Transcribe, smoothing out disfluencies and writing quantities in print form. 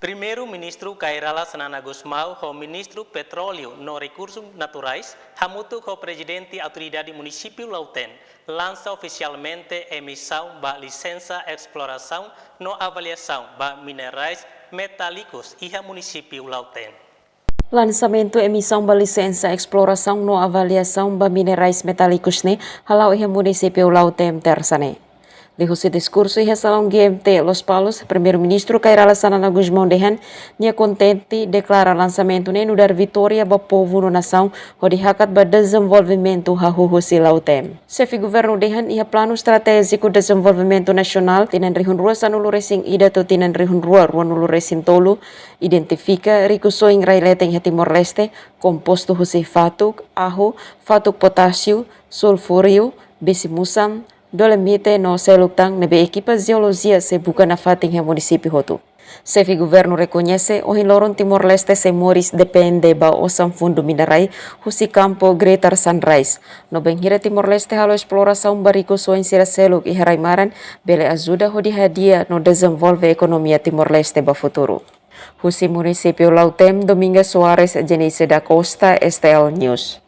Primeiro-ministro Cairala Sanana Gusmão, o ministro Petróleo no Recursos Naturais, junto com o presidente da autoridade município Lauten, lança oficialmente a emissão da licença exploração no avaliação de minerais metálicos e a município Lauten. Lançamento emissão da licença exploração no avaliação de minerais metálicos ne halau e município Lauten tersane. Dehusi discurso e salão GMT Los Palos, primeiro-ministro Cairala Sanana Gusmão Dehan, nia contente declara lançamento ne no dar vitória ba povo no nação o dihakat ba desenvolvimento hahuhusi Lauten. Chefe governo Dehan ia plano estratégico de desenvolvimento nacional tinan rihun rua sanulu resing ida to tinan rihun rua nulu resing tolu identifica ricuso ing raileteng Timor Leste composto husi fatuk, fatuk potássio, sulfúrio, besimusam, dolemite no selutang nebe equipa geologia se buka na fating ha município hotu. Chefe governo reconhece o hiloron Timor Leste se moris depende ba osam fundo minerai husi campo Greater Sunrise. No benghira Timor Leste halo exploração barico so insira seluk e haraimaran bele ajuda hodi hadia no desenvolve ekonomia Timor Leste ba futuro. Husi município Lauten Dominga Soares Jenice da Costa STL News.